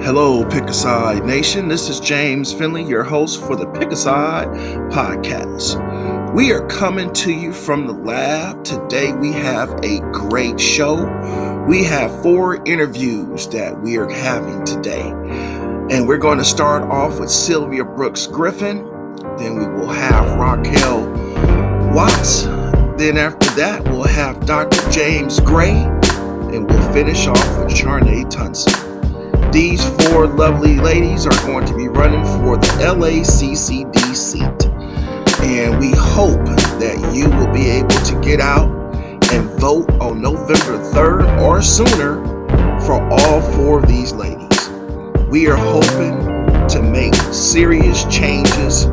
Hello, Pick a Side Nation. This is James Finley, your host for the Pick a Side podcast. We are coming to you from the lab. Today we have a great show. We have 4 interviews that we are having today. And we're going to start off with Sylvia Brooks Griffin. Then we will have Raquel Watts. Then after that, we'll have Dr. James Gray. And we'll finish off with Charnay Tunson. These 4 lovely ladies are going to be running for the LACCD seat. And we hope that you will be able to get out and vote on November 3rd or sooner for all 4 of these ladies. We are hoping to make serious changes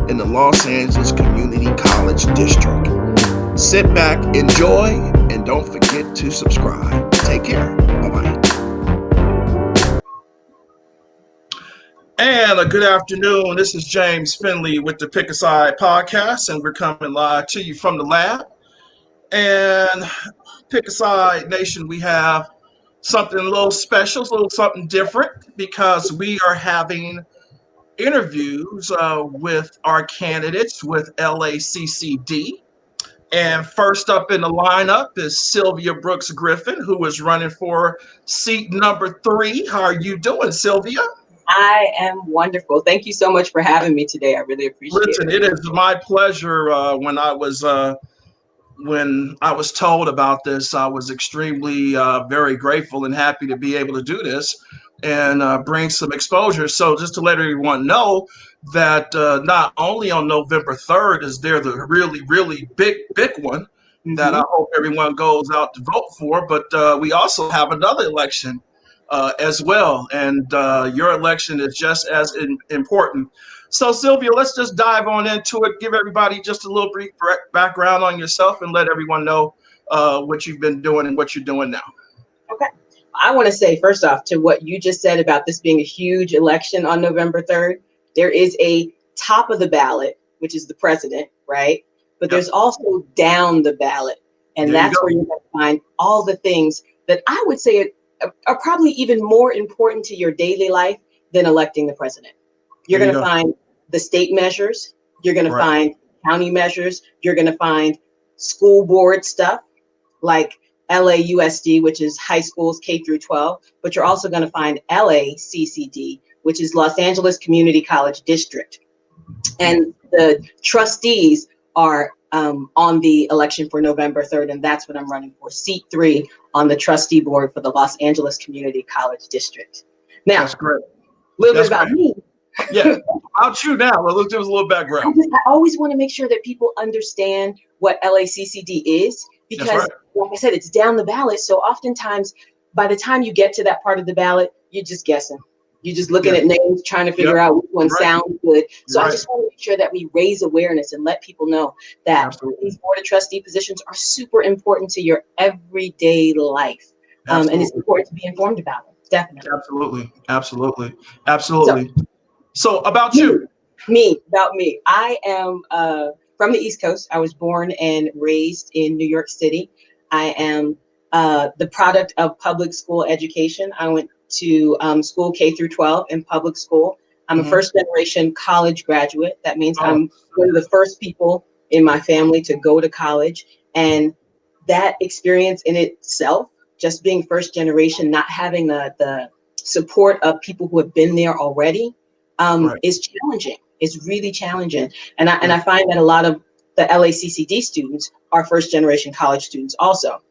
in the Los Angeles Community College District. Sit back, enjoy, and don't forget to subscribe. Take care. Bye-bye. And a good afternoon. This is James Finley with the Pick a Side podcast, and we're coming live to you from the lab. And Pick a Side Nation, we have something a little special, a little something different, because we are having interviews with our candidates with LACCD. And first up in the lineup is Sylvia Brooks Griffin, who is running for seat number 3. How are you doing, Sylvia? I am wonderful. Thank you so much for having me today. I really appreciate it. Listen, it is my pleasure. When I was told about this, I was extremely very grateful and happy to be able to do this and bring some exposure. So just to let everyone know that not only on November 3rd is there the really, really big one that I hope everyone goes out to vote for, but we also have another election as well, and your election is just as important. So, Sylvia, let's just dive on into it. Give everybody just a little brief background on yourself and let everyone know what you've been doing and what you're doing now. Okay. I want to say, first off, to what you just said about this being a huge election on November 3rd, there is a top of the ballot, which is the president, right? But there's also down the ballot, and that's where you're going to find all the things that I would say are probably even more important to your daily life than electing the president. You're going to find the state measures. You're going to find county measures. You're going to find school board stuff like LAUSD, which is high schools K through 12. But you're also going to find LACCD, which is Los Angeles Community College District. And the trustees are on the election for November 3rd, and that's what I'm running for, seat 3 on the trustee board for the Los Angeles Community College District. Now, that's great. A little bit about me. Yeah, about you now. Well, let's give us a little background. I always want to make sure that people understand what LACCD is, because, like I said, it's down the ballot. So oftentimes, by the time you get to that part of the ballot, you're just guessing. You're just looking at names, trying to figure out which one sounds good. So I just want to make sure that we raise awareness and let people know that these board of trustee positions are super important to your everyday life. And it's important to be informed about it. Definitely. Absolutely. So about you. About me. I am from the East Coast. I was born and raised in New York City. I am the product of public school education. I went to school K through 12 in public school. I'm a first generation college graduate. That means I'm one of the first people in my family to go to college. And that experience in itself, just being first generation, not having the support of people who have been there already, is challenging. It's really challenging. And I find that a lot of the LACCD students are first generation college students also.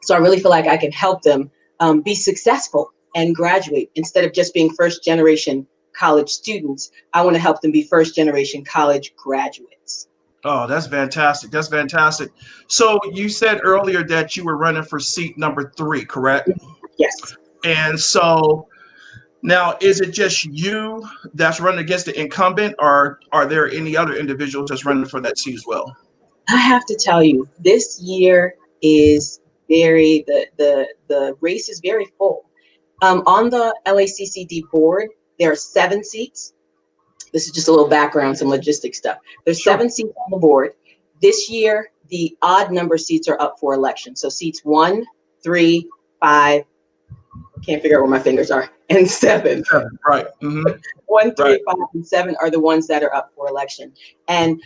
So I really feel like I can help them be successful and graduate. Instead of just being first generation college students, I want to help them be first generation college graduates. Oh, that's fantastic. That's fantastic. So you said earlier that you were running for seat number 3, correct? Yes. And so now, is it just you that's running against the incumbent, or are there any other individuals that's running for that seat as well? I have to tell you, this year is the race is very full. On the LACCD board, there are 7 seats. This is just a little background, some logistic stuff. There's 7 seats on the board. This year, the odd number seats are up for election. So seats 1, 3, 5, can't figure out where my fingers are, and 7. Right. Mm-hmm. 1, 3, Right. 5, and 7 are the ones that are up for election. And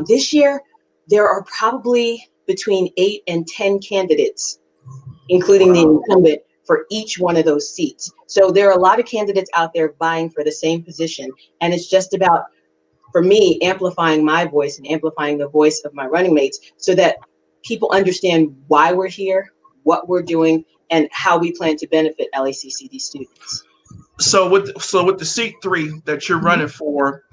this year, there are probably between 8 and 10 candidates, including the Wow. incumbent, for each one of those seats. So there are a lot of candidates out there vying for the same position. And it's just about, for me, amplifying my voice and amplifying the voice of my running mates so that people understand why we're here, what we're doing, and how we plan to benefit LACCD students. So with the seat 3 that you're running for,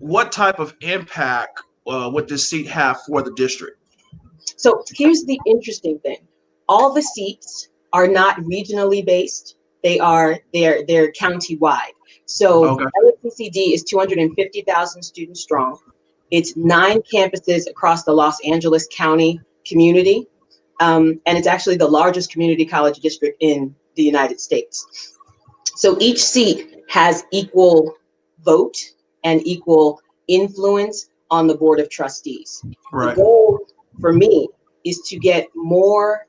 what type of impact would this seat have for the district? So here's the interesting thing. All the seats are not regionally based. They're county-wide. So Okay. LACCD is 250,000 students strong. It's 9 campuses across the Los Angeles County community. And it's actually the largest community college district in the United States. So each seat has equal vote and equal influence on the board of trustees. The Right. goal for me is to get more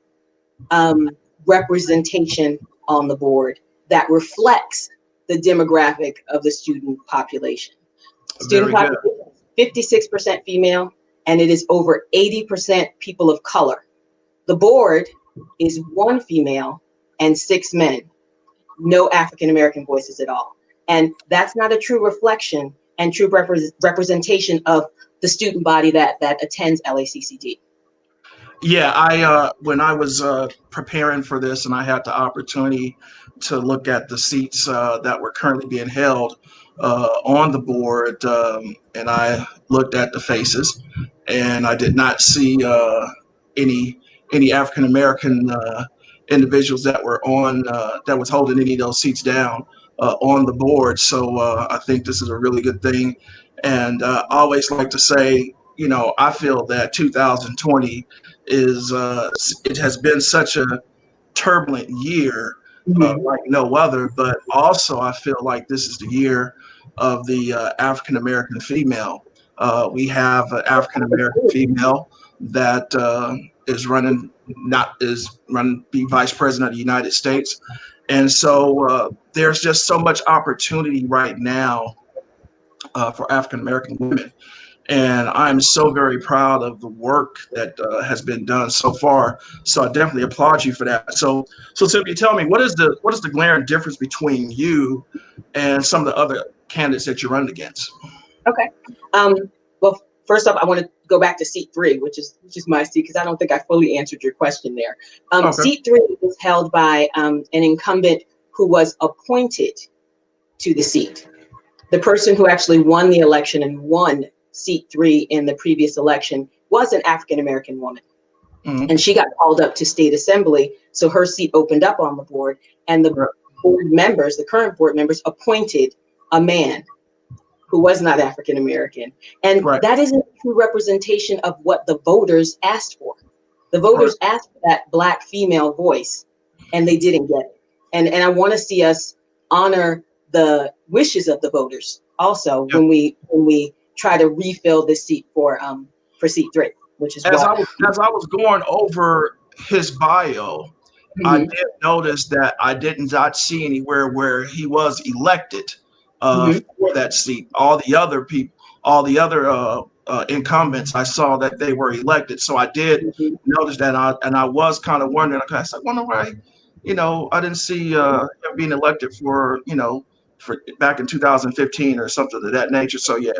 representation on the board that reflects the demographic of the student population. Student Very good. population is 56% female, and it is over 80% people of color. The board is 1 female and 6 men, no African-American voices at all. And that's not a true reflection and true representation of the student body that attends LACCD. Yeah, I when I was preparing for this and I had the opportunity to look at the seats that were currently being held on the board, and I looked at the faces, and I did not see any any African American individuals that were on that was holding any of those seats down on the board. So I think this is a really good thing, and I always like to say, you know, I feel that 2020 is it has been such a turbulent year Mhm. like no other, but also I feel like this is the year of the African American female. We have an African American female that is running, not is running be vice president of the United States, and so there's just so much opportunity right now for African American women, and I'm so very proud of the work that has been done so far. So I definitely applaud you for that. So Sylvia, tell me, what is the glaring difference between you and some of the other candidates that you're running against? Okay. Well, first off, I want to go back to seat 3, which is my seat, because I don't think I fully answered your question there. Okay. Seat 3 is held by an incumbent who was appointed to the seat. The person who actually won the election and won seat 3 in the previous election was an African American woman. Mm-hmm. And she got called up to state assembly. So her seat opened up on the board, and the board members, the current board members, appointed a man who was not African American. And Right. that isn't a true representation of what the voters asked for. The voters asked for that Black female voice, and they didn't get it. And I want to see us honor the wishes of the voters also Yeah. when we try to refill this seat for seat 3, which is As what. I was going over his bio, I Mhm, did notice that I did not see anywhere where he was elected mhm, for that seat. All the other people, all the other incumbents, I saw that they were elected. So I did mhm. notice that, and I was kind of wondering. I said, I wonder why, you know, I didn't see him being elected for, you know, for back in 2015 or something of that nature. So yeah,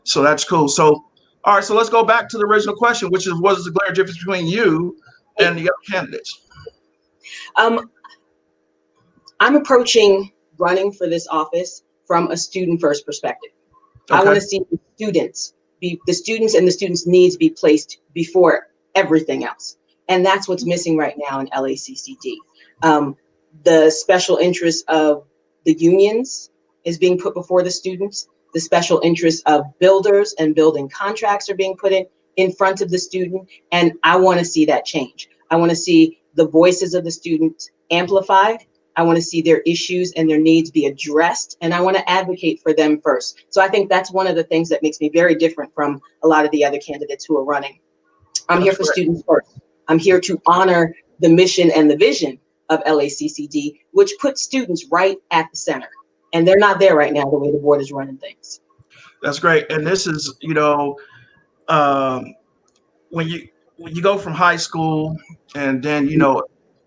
so that's cool. So all right, so let's go back to the original question, which is what is the glaring difference between you and the other candidates? Um, I'm approaching running for this office from a student first perspective. I want Okay. to see the students and the students' needs be placed before everything else. And that's what's missing right now in LACCD. The special interest of the unions is being put before the students. The special interest of builders and building contracts are being put in front of the student. And I want to see that change. I want to see the voices of the students amplified. I want to see their issues and their needs be addressed, and I want to advocate for them first. So I think that's one of the things that makes me very different from a lot of the other candidates who are running. I'm here That's for great. students first. I'm here to honor the mission and the vision of LACCD, which puts students right at the center. And they're not there right now, the way the board is running things. That's great. And this is, um, when you go from high school, and then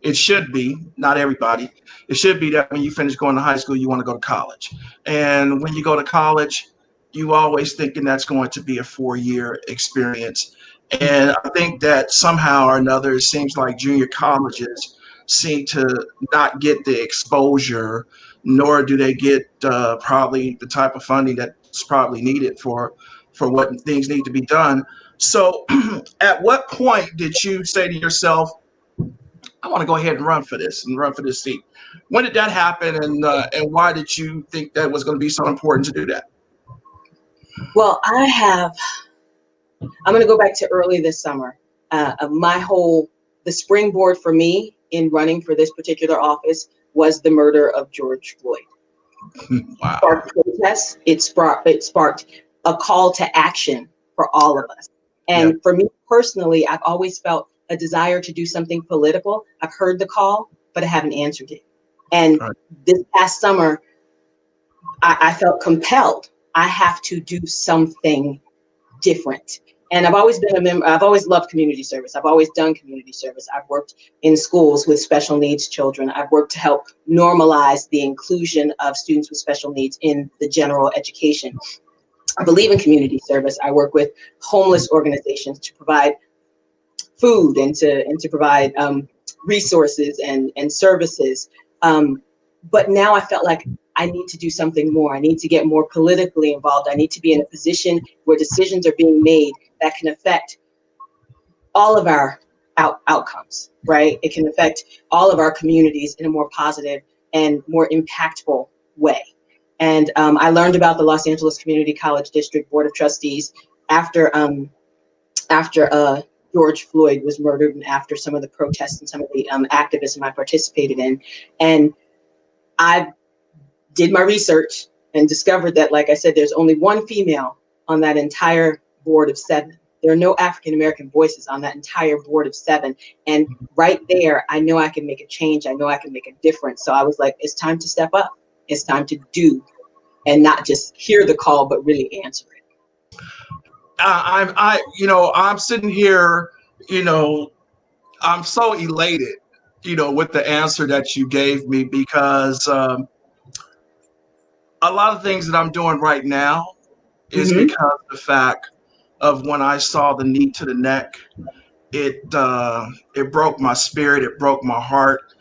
it should be, not everybody, it should be that when you finish going to high school you want to go to college, and when you go to college you always thinking that's going to be a 4-year experience. And I think that somehow or another it seems like junior colleges seem to not get the exposure, nor do they get probably the type of funding that's probably needed for what things need to be done. So at what point did you say to yourself, I want to go ahead and run for this and run for this seat? When did that happen, and why did you think that was going to be so important to do that? Well, I'm going to go back to early this summer. The springboard for me in running for this particular office was the murder of George Floyd. Wow. Sparked protests. It sparked a call to action for all of us. And for me personally, I've always felt a desire to do something political. I've heard the call, but I haven't answered it. And this past summer, I felt compelled. I have to do something different. And I've always been a member. I've always loved community service. I've always done community service. I've worked in schools with special needs children. I've worked to help normalize the inclusion of students with special needs in the general education. I believe in community service. I work with homeless organizations to provide food and to provide resources and services. But now I felt like I need to do something more. I need to get more politically involved. I need to be in a position where decisions are being made that can affect all of our outcomes, right? It can affect all of our communities in a more positive and more impactful way. And I learned about the Los Angeles Community College District Board of Trustees after George Floyd was murdered, and after some of the protests and some of the activism I participated in. And I did my research and discovered that, like I said, there's only one female on that entire board of 7. There are no African-American voices on that entire board of 7. And right there, I know I can make a change. I know I can make a difference. So I was like, it's time to step up. It's time to do, and not just hear the call, but really answer it. I'm sitting here, I'm so elated, with the answer that you gave me, because a lot of things that I'm doing right now is because of the fact of when I saw the knee to the neck. It broke my spirit. It broke my heart.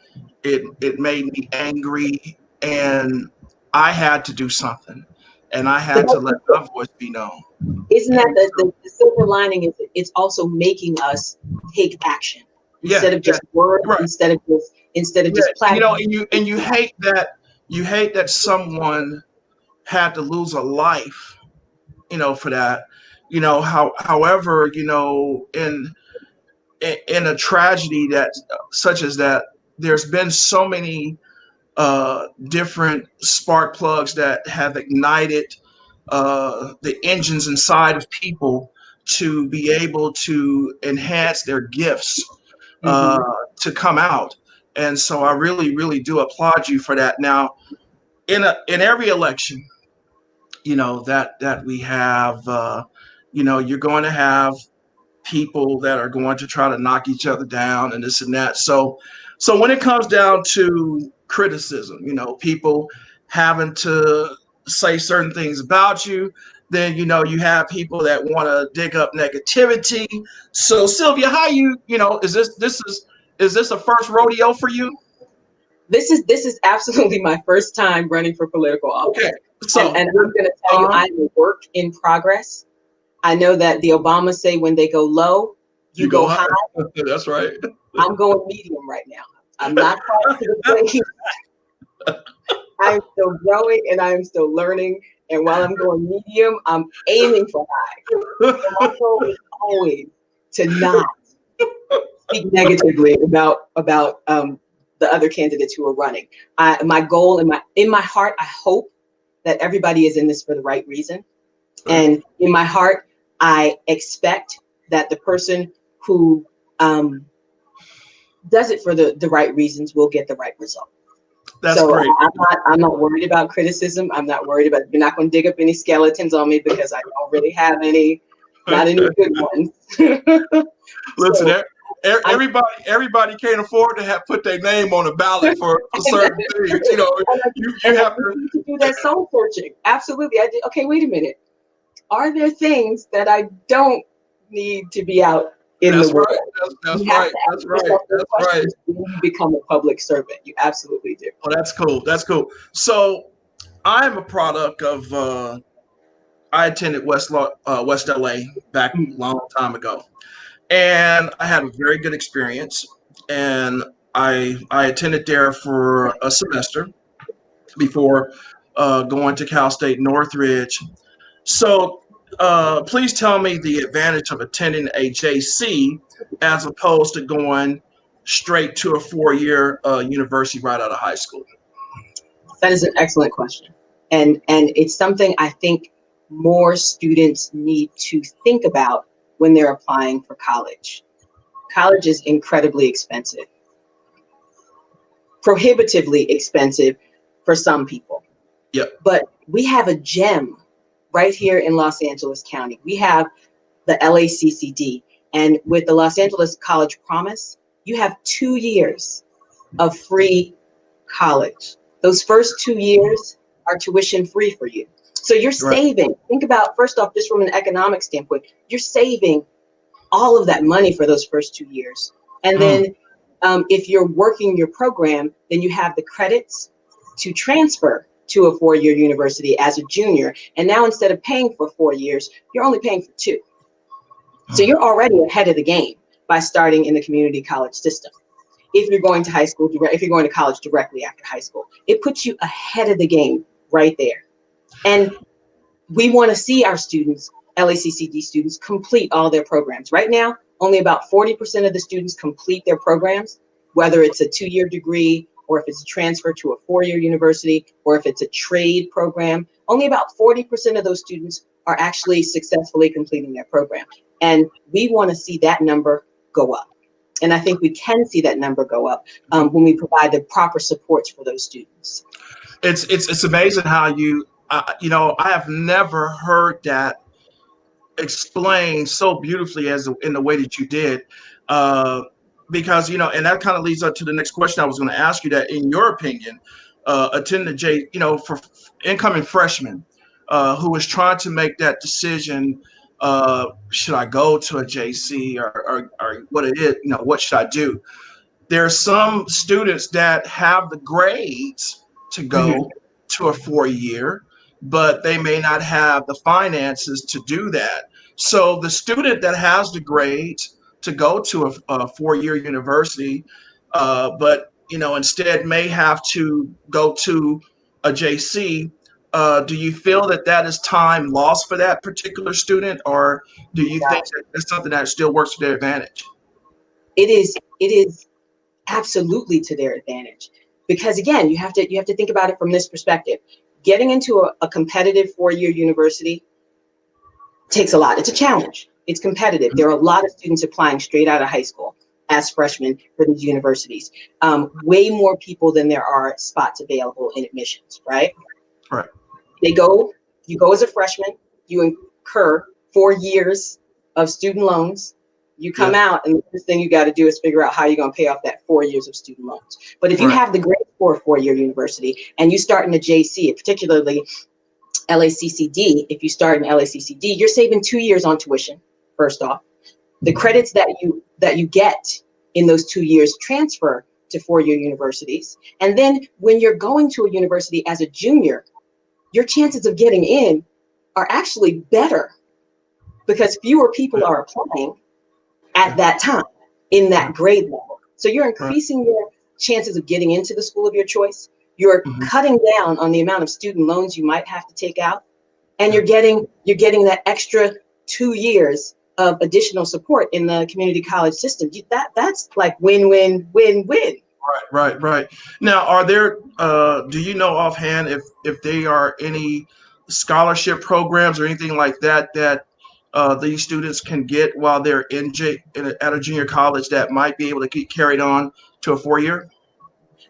It made me angry, and I had to do something, and I had to let my voice be known. Isn't that the silver lining? Is it's also making us take action instead of just words, instead of just platforms. And you hate that someone had to lose a life, for that. However, in a tragedy that such as that, there's been so many different spark plugs that have ignited the engines inside of people to be able to enhance their gifts to come out. And so I really, really do applaud you for that. Now, in every election, that we have, you're going to have people that are going to try to knock each other down and this and that. So when it comes down to criticism, people having to say certain things about you, then you have people that want to dig up negativity. So Sylvia, how is this a first rodeo for you? This is absolutely my first time running for political office. Okay. So and I'm going to tell you, I'm a work in progress. I know that the Obamas say when they go low, you go high. That's right. I'm going medium right now. I'm not quite to the place. I'm still growing and I'm still learning. And while I'm going medium, I'm aiming for high. So my goal is always to not speak negatively about the other candidates who are running. My goal in my heart, I hope that everybody is in this for the right reason. And in my heart, I expect that the person who does it for the right reasons will get the right result. That's So great. I'm not worried about criticism. I'm not worried about, you're not going to dig up any skeletons on me because I don't really have any, not any good ones. Listen, So I'm everybody can't afford to have put their name on a ballot for certain things. You know, you and I have to. need to do that soul searching. Absolutely. I did. Okay, wait a minute. Are there things that I don't need to be out in the That's world? right. That's You have right. to ask That's right. yourself those That's right. questions when you become a public servant. You absolutely do. Well, that's cool. That's cool. So I'm a product of. I attended West LA back Mm. a long time ago, and I had a very good experience. And I attended there for a semester before going to Cal State Northridge. So please tell me the advantage of attending a JC as opposed to going straight to a 4 year university right out of high school. That is an excellent question. And it's something I think more students need to think about when they're applying for college. College is incredibly expensive, prohibitively expensive for some people. Yep. But we have a gem right here in Los Angeles County. We have the LACCD. And with the Los Angeles College Promise, you have 2 years of free college. Those first 2 years are tuition free for you. So you're Right. saving. Think about, first off, just from an economic standpoint, you're saving all of that money for those first 2 years. And Mm, then if you're working your program, then you have the credits to transfer to a 4 year university as a junior. And now instead of paying for 4 years, you're only paying for 2. So mm. you're already ahead of the game by starting in the community college system. If you're going to high school, if you're going to college directly after high school, it puts you ahead of the game right there. And we want to see our students, LACCD students, complete all their programs. Right now, only about 40% of the students complete their programs, whether it's a 2 year degree or if it's a transfer to a 4 year university or if it's a trade program. Only about 40% of those students are actually successfully completing their program. And we want to see that number go up. And I think we can see that number go up when we provide the proper supports for those students. It's amazing how you know, I have never heard that explained so beautifully as in the way that you did. Uh, because you know, and that kind of leads up to the next question I was going to ask you. That, in your opinion, attend the J, you know, for incoming freshmen who is trying to make that decision, should I go to a JC or what it is, you know, what should I do? There are some students that have the grades to Mhm. go to a 4 year, but they may not have the finances to do that. So the student that has the grades to go to a 4 year university, but you know, instead may have to go to a JC. Do you feel that that is time lost for that particular student, or do you think that it's something that still works to their advantage? It is. It is absolutely to their advantage, because again, you have to think about it from this perspective. Getting into a competitive 4 year university takes a lot. It's a challenge. It's competitive. There are a lot of students applying straight out of high school as freshmen for these universities. Way more people than there are spots available in admissions, right? Right. You go as a freshman, you incur 4 years of student loans. You come Yeah. out, and the first thing you got to do is figure out how you're going to pay off that 4 years of student loans. But if you Right. have the grades for a 4 year university and you start in a JC, particularly LACCD, if you start in LACCD, you're saving 2 years on tuition, first off. The credits that you get in those 2 years transfer to 4 year universities. And then when you're going to a university as a junior, your chances of getting in are actually better because fewer people are applying at Yeah. that time in Right. that grade level. So you're Right. increasing your chances of getting into the school of your choice. You're Mhm. cutting down on the amount of student loans you might have to take out, and Yeah. you're getting that extra 2 years of additional support in the community college system. That's like win win win win. Right. Right. Now, are there? Do you know offhand if there are any scholarship programs or anything like that that these students can get while they're at a junior college that might be able to get carried on to a 4-year?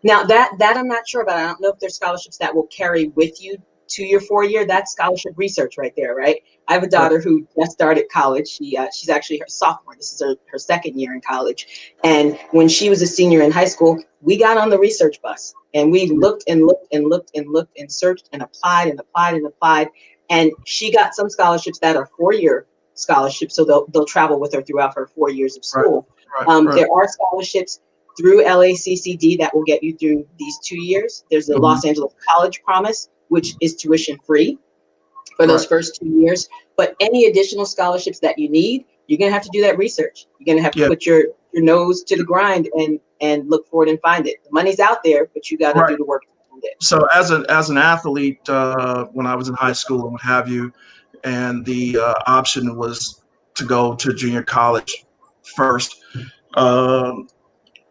Now that I'm not sure about. I don't know if there's scholarships that will carry with you to your 4-year. That's scholarship research right there, right? I have a daughter who just started college. She's actually her sophomore. This is her second year in college. And when she was a senior in high school, we got on the research bus and we looked and looked and looked and looked and searched and applied and applied and applied. And she got some scholarships that are 4-year scholarships, so they'll travel with her throughout her 4 years of school. There are scholarships through LACCD that will get you through these 2 years. There's the Los Angeles College Promise, which is tuition free for those first 2 years. But any additional scholarships that you need, you're gonna have to do that research. You're gonna have to put your nose to the grind and look for it and find it. The money's out there, but you gotta do the work to find it. So as an athlete, when I was in high school and what have you, and the option was to go to junior college first,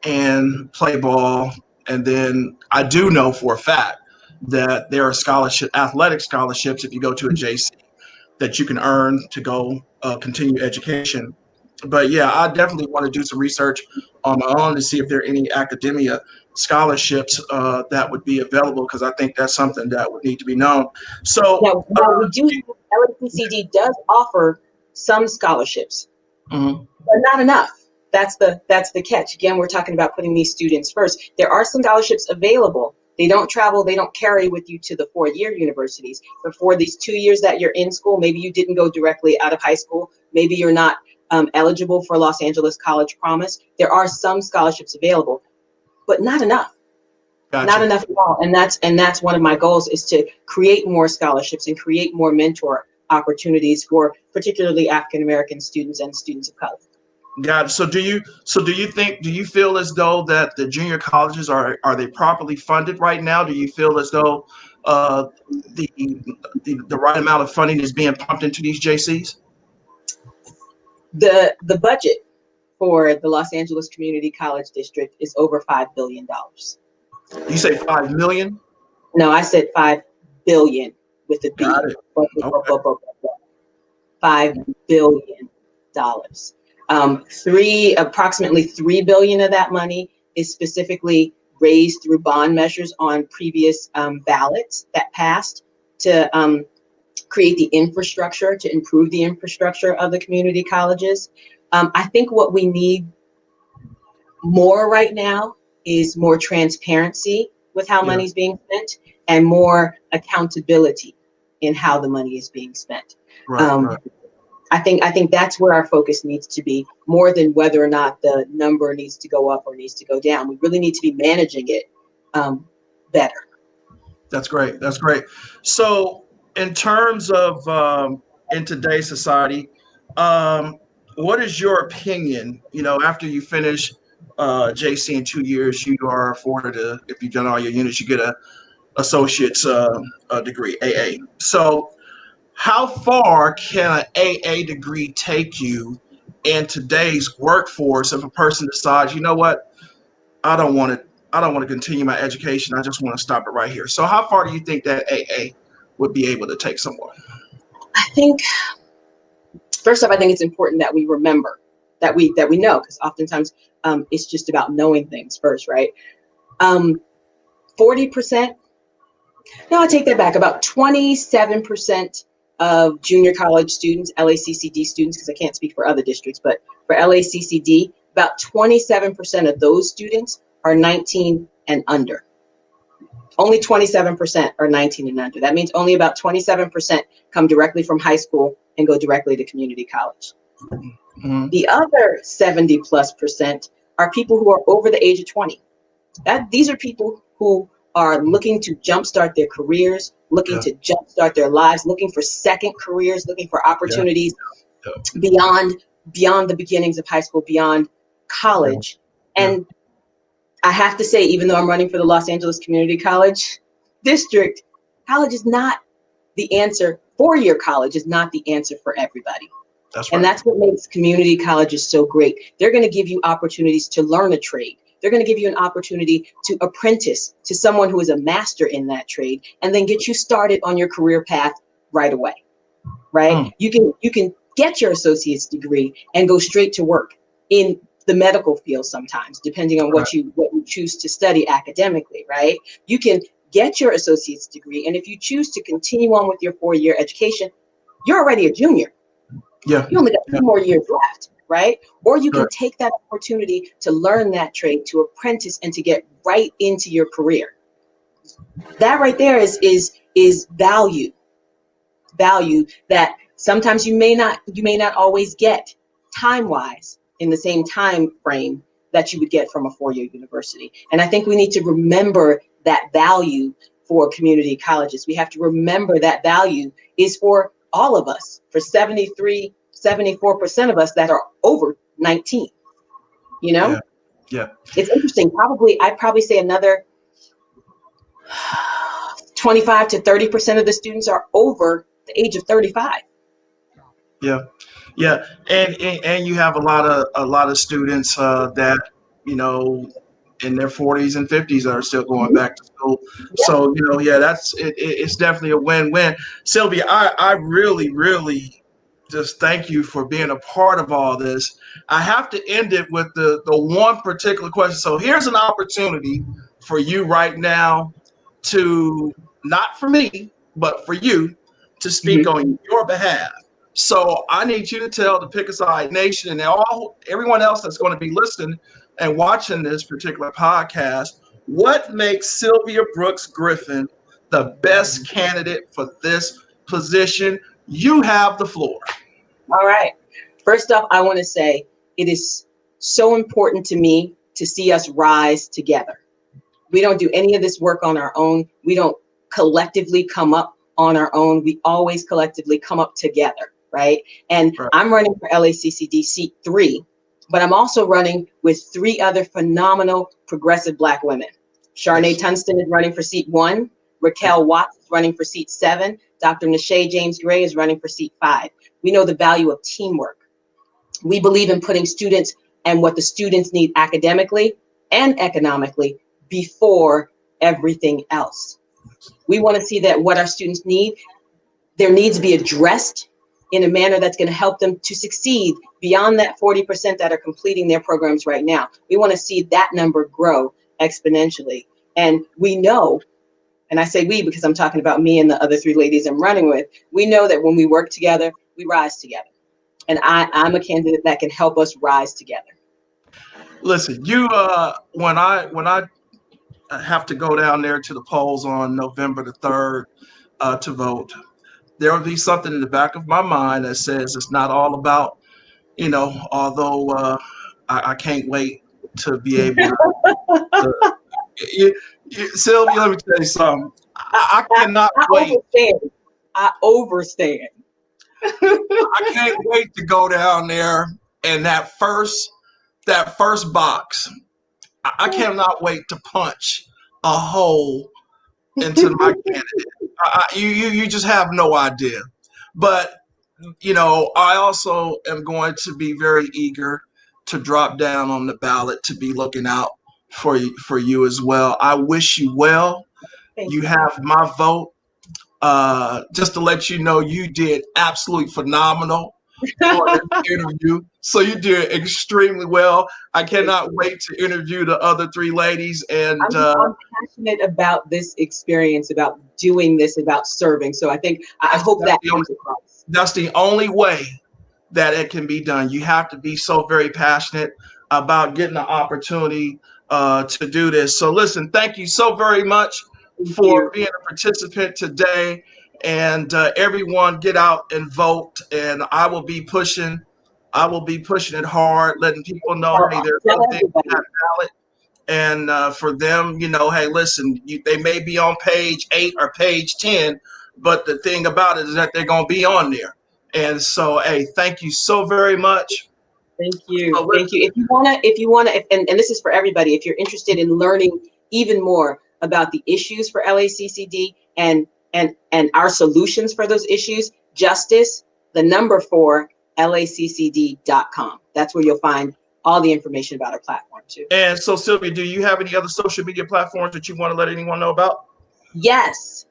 and play ball. And then I do know for a fact that there are athletic scholarships if you go to a JC that you can earn to go continue education. But yeah, I definitely want to do some research on my own to see if there are any academia scholarships that would be available, because I think that's something that would need to be known. So now we do. LACCD does offer some scholarships, but not enough. That's the catch. Again, we're talking about putting these students first. There are some scholarships available. They don't travel, they don't carry with you to the 4-year universities. But for these 2 years that you're in school, maybe you didn't go directly out of high school, maybe you're not eligible for Los Angeles College Promise. There are some scholarships available, but not enough. Gotcha. Not enough at all. And that's one of my goals, is to create more scholarships and create more mentor opportunities for particularly African American students and students of color. Got it. So do you feel as though that the junior colleges are they properly funded right now? Do you feel as though the right amount of funding is being pumped into these JCs? The budget for the Los Angeles Community College District is over $5 billion. You say 5 million? No, I said 5 billion with a B. Got it. Okay. $5 billion. Approximately $3 billion of that money is specifically raised through bond measures on previous ballots that passed to create the infrastructure, to improve the infrastructure of the community colleges. I think what we need more right now is more transparency with how money is being spent and more accountability in how the money is being spent. Right. I think that's where our focus needs to be, more than whether or not the number needs to go up or needs to go down. We really need to be managing it better. That's great. That's great. So in terms of in today's society, what is your opinion? You know, after you finish JC in 2 years, you are afforded if you've done all your units, you get a associate's degree, AA. So how far can an AA degree take you in today's workforce if a person decides, you know what, I don't want to continue my education, I just want to stop it right here? So how far do you think that AA would be able to take someone? I think, first off, I think it's important that we remember, that we know, because oftentimes it's just about knowing things first, right? 40%, no, I take that back, about 27% of junior college students, LACCD students, because I can't speak for other districts, but for LACCD, about 27% of those students are 19 and under. Only 27% are 19 and under. That means only about 27% come directly from high school and go directly to community college. Mm-hmm. The other 70+% are people who are over the age of 20. These are people who are looking to jumpstart their careers, looking to jumpstart their lives, looking for second careers, looking for opportunities beyond the beginnings of high school, beyond college. And I have to say, even though I'm running for the Los Angeles Community College District, college is not the answer. 4-year college is not the answer for everybody. That's right. And that's what makes community colleges so great. They're going to give you opportunities to learn a trade. They're going to give you an opportunity to apprentice to someone who is a master in that trade, and then get you started on your career path right away. Right? You can get your associate's degree and go straight to work in the medical field sometimes, depending on what you choose to study academically, right? You can get your associate's degree, and if you choose to continue on with your 4-year education, you're already a junior. Yeah. You only got 2 more years left, right? Or you can take that opportunity to learn that trade, to apprentice, and to get right into your career. That right there is value that sometimes you may not always get time-wise in the same time frame that you would get from a 4-year university. And I think we need to remember that value for community colleges. We have to remember that value is for all of us, for 74% of us that are over 19, you know? Yeah. It's interesting. I'd probably say another 25 to 30% of the students are over the age of 35. Yeah. Yeah. And you have a lot of students that, you know, in their 40s and 50s are still going back to school. So, you know, yeah, it's definitely a win-win. Sylvia, I really, really just thank you for being a part of all this. I have to end it with the one particular question. So here's an opportunity for you right now to, not for me, but for you to speak on your behalf. So I need you to tell the Pick a Side Nation and everyone else that's going to be listening and watching this particular podcast, what makes Sylvia Brooks Griffin the best candidate for this position? You have the floor. All right. First off, I want to say it is so important to me to see us rise together. We don't do any of this work on our own. We don't collectively come up on our own. We always collectively come up together, right? And I'm running for LACCD seat 3, but I'm also running with 3 other phenomenal progressive Black women. Sharnae Tunston is running for seat 1. Raquel Watts is running for seat 7. Dr. Nashay James Gray is running for seat 5. We know the value of teamwork. We believe in putting students and what the students need academically and economically before everything else. We want to see that what our students need, their needs be addressed in a manner that's going to help them to succeed beyond that 40% that are completing their programs right now. We want to see that number grow exponentially. And we know, and I say we because I'm talking about me and the other 3 ladies I'm running with, we know that when we work together, we rise together. And I'm a candidate that can help us rise together. Listen, you when I have to go down there to the polls on November the 3rd to vote, there will be something in the back of my mind that says it's not all about, you know, although I can't wait to be able to Sylvia, let me tell you something. I cannot wait. I overstand. I can't wait to go down there and that first box. I cannot wait to punch a hole into my candidate. You just have no idea. But you know, I also am going to be very eager to drop down on the ballot to be looking out for you as well. I wish you well. You have my vote. Just to let you know, you did absolutely phenomenal on this interview. So you did extremely well. I cannot wait to interview the other 3 ladies. And I'm passionate about this experience, about doing this, about serving. So I hope that comes across. That's the only way that it can be done. You have to be so very passionate about getting the opportunity to do this. So listen, thank you so very much for being a participant today. And everyone get out and vote. And I will be pushing it hard, letting people know, hey, there's something on that ballot. And for them, you know, hey, listen, they may be on page 8 or page 10, but the thing about it is that they're going to be on there. And so, hey, thank you so very much. Thank you. Thank you. If you wanna, and this is for everybody, if you're interested in learning even more about the issues for LACCD and our solutions for those issues, justice, the number 4, laccd.com. That's where you'll find all the information about our platform too. And so, Sylvia, do you have any other social media platforms that you want to let anyone know about? Yes.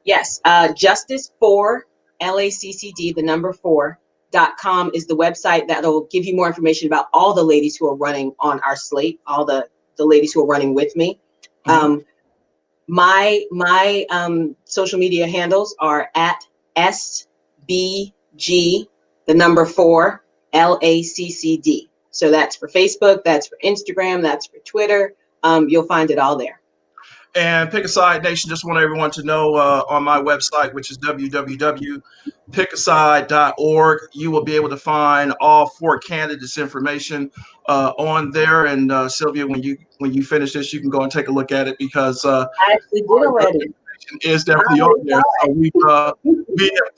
Justice for LACCD, the number 4, LACCD.com is the website that'll give you more information about all the ladies who are running on our slate, all the ladies who are running with me. Mhm. My social media handles are at SBG, the number 4, LACCD. So that's for Facebook, that's for Instagram, that's for Twitter. You'll find it all there. And Pick a Side Nation, just want everyone to know on my website, which is www.pickaside.org, you will be able to find all 4 candidates' information on there. And Sylvia, when you finish this, you can go and take a look at it because I actually did already. information is definitely on there. So we have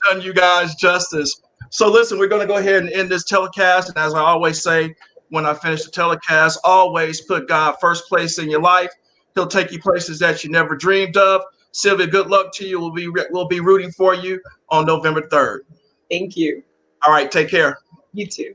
done you guys justice. So listen, we're going to go ahead and end this telecast. And as I always say, when I finish the telecast, always put God first place in your life. He'll take you places that you never dreamed of. Sylvia, good luck to you. We'll be rooting for you on November 3rd. Thank you. All right, take care. You too.